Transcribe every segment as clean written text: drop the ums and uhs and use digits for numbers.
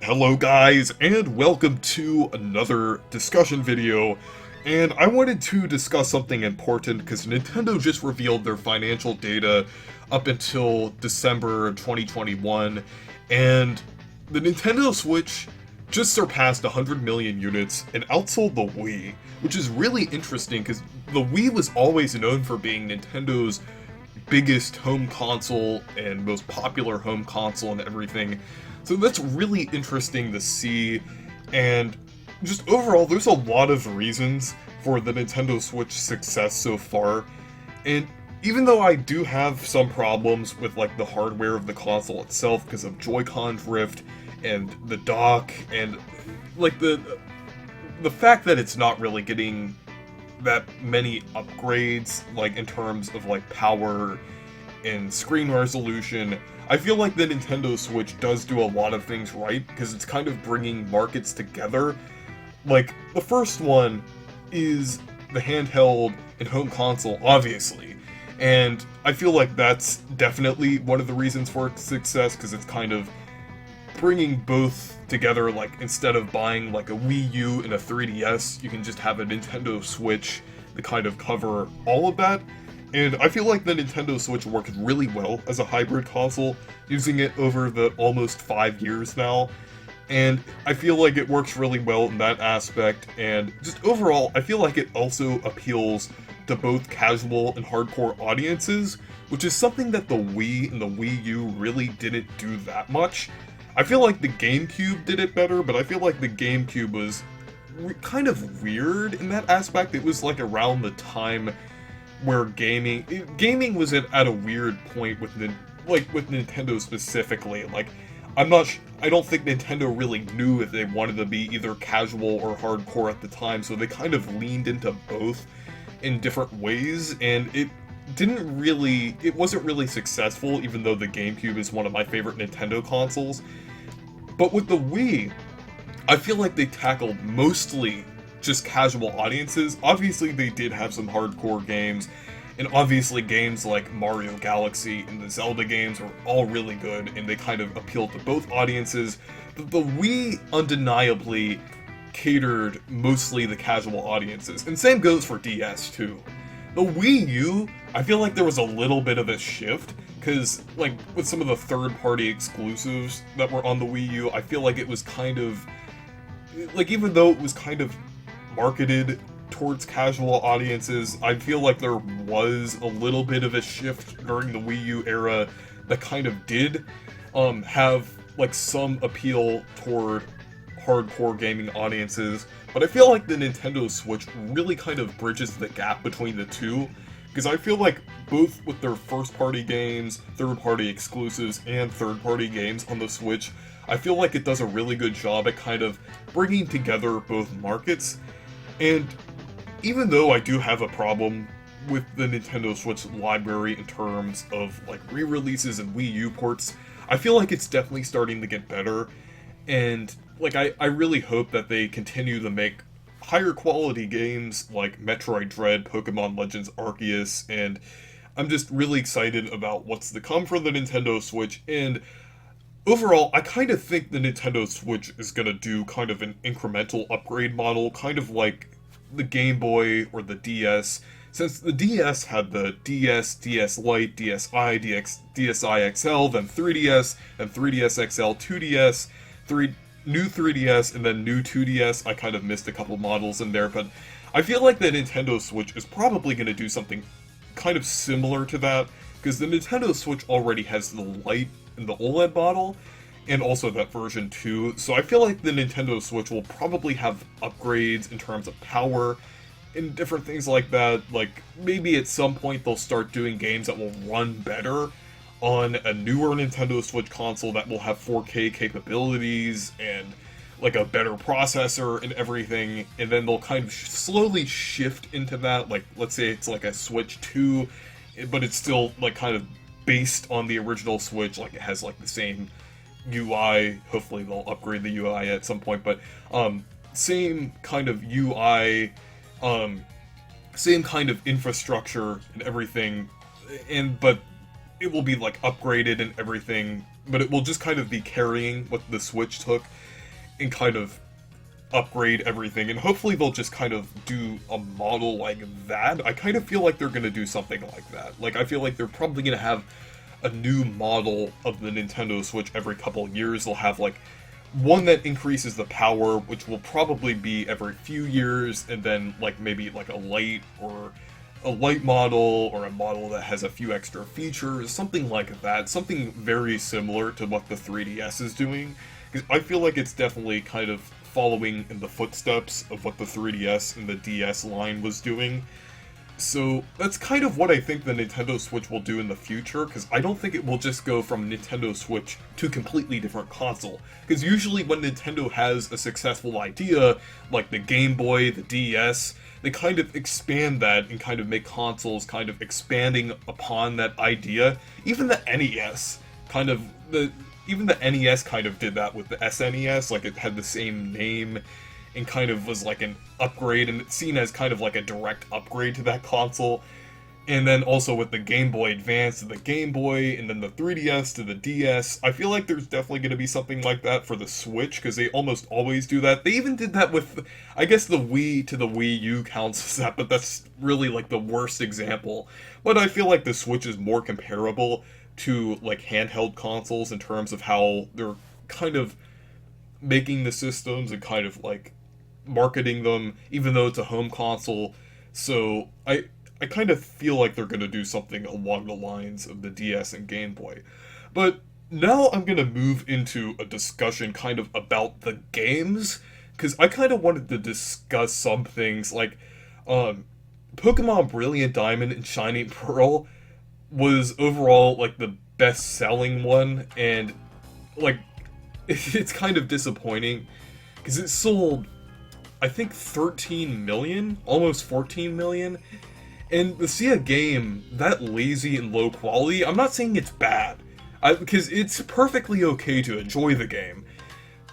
Hello guys, and welcome to another discussion video. And I wanted to discuss something important because Nintendo just revealed their financial data up until December 2021, and the Nintendo Switch just surpassed 100 million units and outsold the Wii, which is really interesting because the Wii was always known for being Nintendo's biggest home console and most popular home console and everything. So that's really interesting to see, and just overall, there's a lot of reasons for the Nintendo Switch success so far, and even though I do have some problems with like the hardware of the console itself because of Joy-Con drift and the dock and like the fact that it's not really getting that many upgrades like in terms of like power and screen resolution, I feel like the Nintendo Switch does do a lot of things right because it's kind of bringing markets together. Like, the first one is the handheld and home console, obviously, and I feel like that's definitely one of the reasons for its success because it's kind of bringing both together. Like, instead of buying like a Wii U and a 3DS, you can just have a Nintendo Switch to kind of cover all of that. And I feel like the Nintendo Switch works really well as a hybrid console, using it over the almost 5 years now. And I feel like it works really well in that aspect, and just overall, I feel like it also appeals to both casual and hardcore audiences, which is something that the Wii and the Wii U really didn't do that much. I feel like the GameCube did it better, but I feel like the GameCube was kind of weird in that aspect. It was like around the time where gaming was at a weird point with with Nintendo specifically. Like, I don't think Nintendo really knew if they wanted to be either casual or hardcore at the time, so they kind of leaned into both in different ways, and it wasn't really successful, even though the GameCube is one of my favorite Nintendo consoles. But with the Wii, I feel like they tackled mostly just casual audiences. Obviously, they did have some hardcore games, and obviously games like Mario Galaxy and the Zelda games were all really good, and they kind of appealed to both audiences. But the Wii undeniably catered mostly the casual audiences, and same goes for DS too. The Wii U, I feel like there was a little bit of a shift, because like with some of the third-party exclusives that were on the Wii U, I feel like it was kind of like, even though it was kind of marketed towards casual audiences, I feel like there was a little bit of a shift during the Wii U era that kind of did have like some appeal toward hardcore gaming audiences, but I feel like the Nintendo Switch really kind of bridges the gap between the two, because I feel like both with their first-party games, third-party exclusives, and third-party games on the Switch, I feel like it does a really good job at kind of bringing together both markets. And even though I do have a problem with the Nintendo Switch library in terms of like re-releases and Wii U ports, I feel like it's definitely starting to get better, and like I really hope that they continue to make higher quality games like Metroid Dread, Pokemon Legends Arceus, and I'm just really excited about what's to come for the Nintendo Switch. And overall, I kind of think the Nintendo Switch is going to do kind of an incremental upgrade model, kind of like the Game Boy or the DS, since the DS had the DS, DS Lite, DSi, DSi XL, then 3DS, and 3DS XL, 2DS, new 3DS, and then new 2DS. I kind of missed a couple models in there, but I feel like the Nintendo Switch is probably going to do something kind of similar to that, because the Nintendo Switch already has the Lite and the OLED model, and also that version 2, so I feel like the Nintendo Switch will probably have upgrades in terms of power and different things like that. Like, maybe at some point they'll start doing games that will run better on a newer Nintendo Switch console that will have 4K capabilities and like a better processor and everything, and then they'll kind of slowly shift into that. Like, let's say it's like a Switch 2, but it's still like kind of based on the original Switch, like it has like the same UI. Hopefully they'll upgrade the UI at some point, but same kind of UI, same kind of infrastructure and everything, but it will be like upgraded and everything, but it will just kind of be carrying what the Switch took. and kind of upgrade everything, and hopefully they'll just kind of do a model like that. I kind of feel like they're gonna do something like that. Like, I feel like they're probably gonna have a new model of the Nintendo Switch every couple of years. They'll have, like, one that increases the power, which will probably be every few years, and then, like, maybe, like, a light model, or a model that has a few extra features, something like that. Something very similar to what the 3DS is doing. Because I feel like it's definitely kind of following in the footsteps of what the 3DS and the DS line was doing. So that's kind of what I think the Nintendo Switch will do in the future, because I don't think it will just go from Nintendo Switch to a completely different console. Because usually when Nintendo has a successful idea, like the Game Boy, the DS, they kind of expand that and kind of make consoles kind of expanding upon that idea. Even the NES even the NES kind of did that with the SNES, like it had the same name and kind of was like an upgrade, and it's seen as kind of like a direct upgrade to that console. And then also with the Game Boy Advance to the Game Boy, and then the 3DS to the DS, I feel like there's definitely going to be something like that for the Switch, because they almost always do that. They even did that with, I guess the Wii to the Wii U counts as that, but that's really like the worst example. But I feel like the Switch is more comparable to like handheld consoles in terms of how they're kind of making the systems and kind of like marketing them, even though it's a home console. So I kind of feel like they're going to do something along the lines of the DS and Game Boy. But now I'm going to move into a discussion kind of about the games, because I kind of wanted to discuss some things like Pokemon Brilliant Diamond and Shining Pearl was overall like the best-selling one, and like it's kind of disappointing because it sold, I think, 13 million, almost 14 million. And to see a game that lazy and low quality, I'm not saying it's bad, because it's perfectly okay to enjoy the game,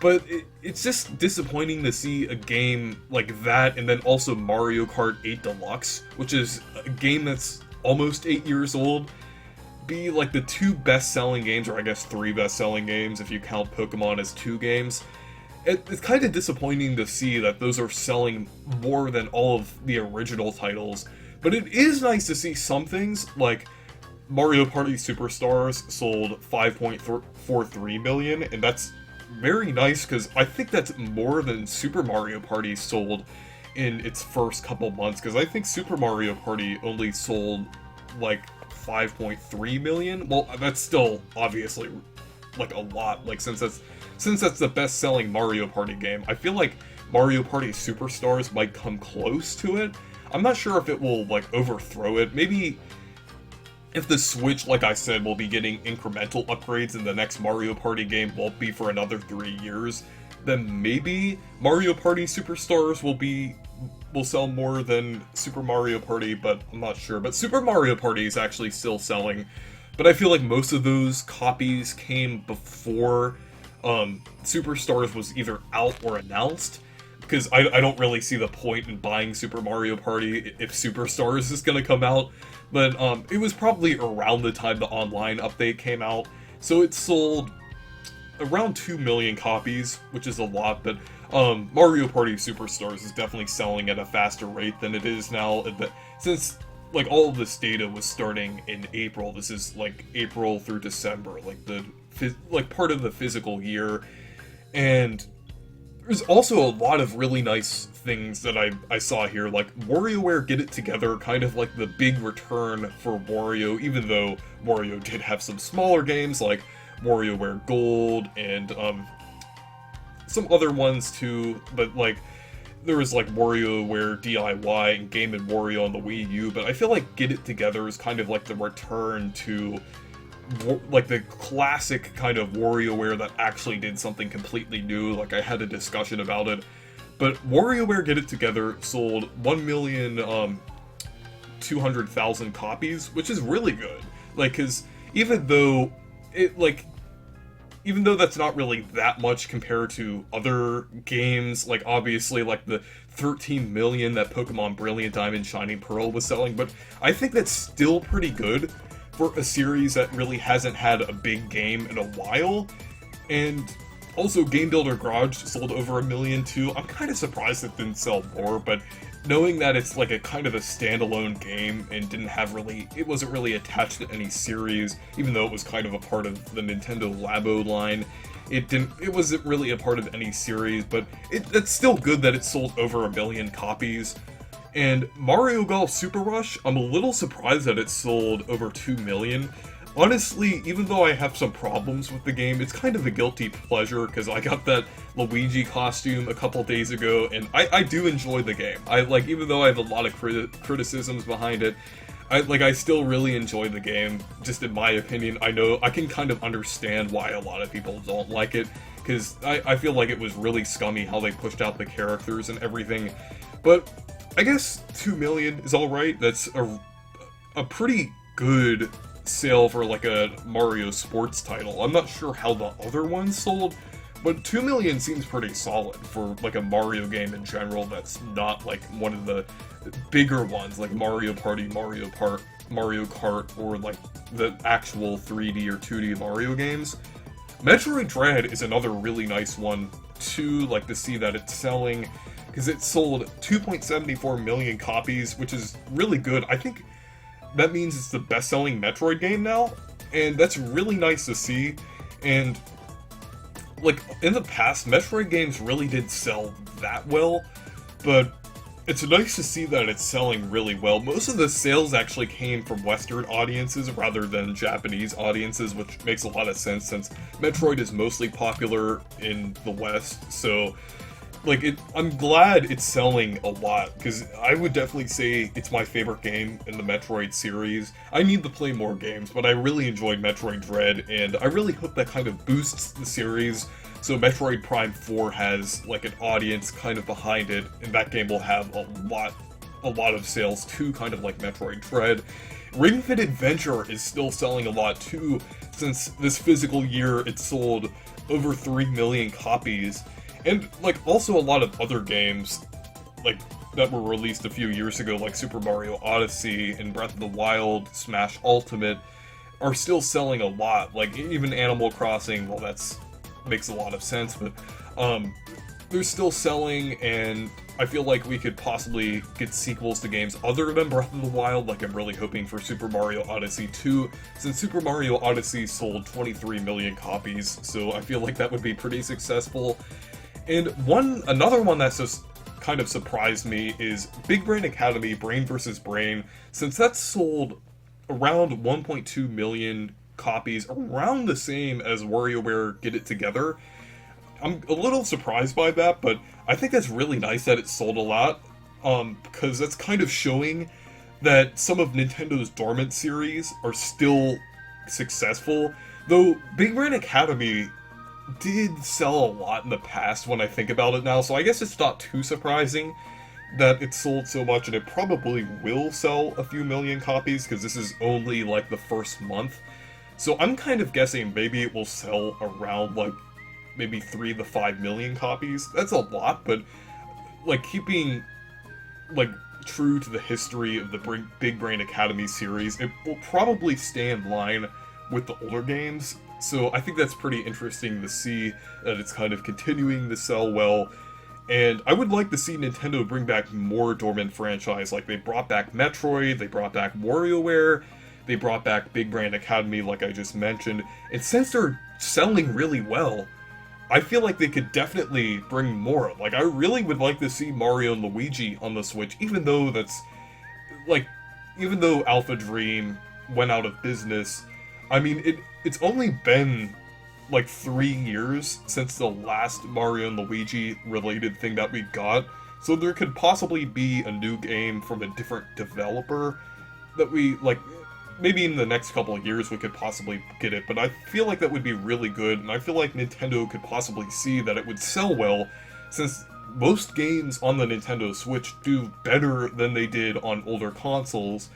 but it's just disappointing to see a game like that, and then also Mario Kart 8 Deluxe, which is a game that's almost 8 years old, be like the two best-selling games, or I guess 3 best-selling games if you count Pokemon as 2 games. It's kind of disappointing to see that those are selling more than all of the original titles, but it is nice to see some things, like Mario Party Superstars sold 5.43 million, and that's very nice, because I think that's more than Super Mario Party sold in its first couple months, because I think Super Mario Party only sold like 5.3 million. Well, that's still obviously like a lot, like since that's the best-selling Mario Party game. I feel like Mario Party Superstars might come close to it. I'm not sure if it will like overthrow it. Maybe if the Switch, like I said, will be getting incremental upgrades and the next Mario Party game won't be for another 3 years, then maybe Mario Party Superstars will sell more than Super Mario Party, but I'm not sure. But Super Mario Party is actually still selling, but I feel like most of those copies came before Superstars was either out or announced, because I don't really see the point in buying Super Mario Party if Superstars is going to come out. But it was probably around the time the online update came out, so it sold around 2 million copies, which is a lot, but Mario Party Superstars is definitely selling at a faster rate than it is now, since like all of this data was starting in April. This is like April through December, like part of the physical year. And there's also a lot of really nice things that I saw here, like WarioWare Get It Together, kind of like the big return for Wario, even though Wario did have some smaller games like WarioWare Gold and some other ones too, but like there was like WarioWare DIY and Game & Wario on the Wii U, but I feel like Get It Together is kind of like the return to like the classic kind of WarioWare that actually did something completely new. Like I had a discussion about it, but WarioWare Get It Together sold 1,200,000 copies, which is really good. Like, cause even though that's not really that much compared to other games, like obviously like the 13 million that Pokemon Brilliant Diamond Shining Pearl was selling, but I think that's still pretty good for a series that really hasn't had a big game in a while. And Also, Game Builder Garage sold over 1 million too. I'm kind of surprised it didn't sell more, but knowing that it's like a kind of a standalone game and it wasn't really attached to any series, even though it was kind of a part of the Nintendo Labo line, it wasn't really a part of any series, but it's still good that it sold over 1 million copies. And Mario Golf Super Rush, I'm a little surprised that it sold over 2 million. Honestly, even though I have some problems with the game, it's kind of a guilty pleasure because I got that Luigi costume a couple days ago, and I do enjoy the game. Even though I have a lot of criticisms behind it, I still really enjoy the game, just in my opinion. I know I can kind of understand why a lot of people don't like it, because I feel like it was really scummy how they pushed out the characters and everything. But I guess 2 million is alright. That's a pretty good sale for like a Mario sports title. I'm not sure how the other ones sold, but 2 million seems pretty solid for like a Mario game in general that's not like one of the bigger ones like Mario Party, Mario Kart, or like the actual 3D or 2D Mario games. Metroid Dread is another really nice one too, like to see that it's selling, because it sold 2.74 million copies, which is really good. I think that means it's the best-selling Metroid game now, and that's really nice to see. And like in the past, Metroid games really didn't sell that well, but it's nice to see that it's selling really well. Most of the sales actually came from Western audiences rather than Japanese audiences, which makes a lot of sense since Metroid is mostly popular in the West. So I'm glad it's selling a lot, because I would definitely say it's my favorite game in the Metroid series. I need to play more games, but I really enjoyed Metroid Dread, and I really hope that kind of boosts the series, so Metroid Prime 4 has like an audience kind of behind it, and that game will have a lot of sales too, kind of like Metroid Dread. Ring Fit Adventure is still selling a lot too, since this physical year it sold over 3 million copies. And, like, also a lot of other games, like, that were released a few years ago, like Super Mario Odyssey and Breath of the Wild, Smash Ultimate, are still selling a lot. Like, even Animal Crossing, well, makes a lot of sense, but, they're still selling, and I feel like we could possibly get sequels to games other than Breath of the Wild. Like, I'm really hoping for Super Mario Odyssey 2, since Super Mario Odyssey sold 23 million copies, so I feel like that would be pretty successful. And another one that's just kind of surprised me is Big Brain Academy Brain vs. Brain, since that's sold around 1.2 million copies, around the same as WarioWare Get It Together. I'm a little surprised by that, but I think that's really nice that it sold a lot, because that's kind of showing that some of Nintendo's dormant series are still successful, though Big Brain Academy did sell a lot in the past when I think about it now, so I guess it's not too surprising that it sold so much, and it probably will sell a few million copies, because this is only like the first month. So I'm kind of guessing maybe it will sell around like maybe 3 to 5 million copies. That's a lot, but like keeping like true to the history of the Big Brain Academy series, it will probably stay in line with the older games. So I think that's pretty interesting to see that it's kind of continuing to sell well. And I would like to see Nintendo bring back more dormant franchise. Like, they brought back Metroid, they brought back WarioWare, they brought back Big Brain Academy, like I just mentioned. And since they're selling really well, I feel like they could definitely bring more. Like, I really would like to see Mario and Luigi on the Switch, even though Alpha Dream went out of business. I mean, it's only been like 3 years since the last Mario and Luigi related thing that we got, so there could possibly be a new game from a different developer that we, like, maybe in the next couple of years we could possibly get it, but I feel like that would be really good, and I feel like Nintendo could possibly see that it would sell well, since most games on the Nintendo Switch do better than they did on older consoles,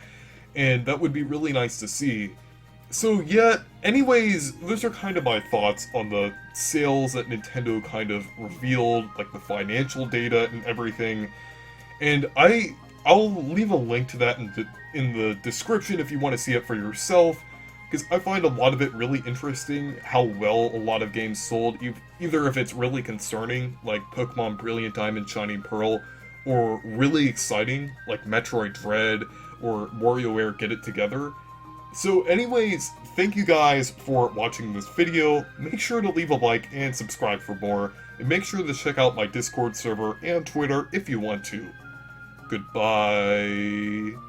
and that would be really nice to see. So yeah, anyways, those are kind of my thoughts on the sales that Nintendo kind of revealed, like the financial data and everything. And I'll leave a link to that in the description if you want to see it for yourself. because I find a lot of it really interesting how well a lot of games sold, either if it's really concerning, like Pokemon Brilliant Diamond Shining Pearl, or really exciting, like Metroid Dread or WarioWare Get It Together. So anyways, thank you guys for watching this video. Make sure to leave a like and subscribe for more, and make sure to check out my Discord server and Twitter if you want to. Goodbye.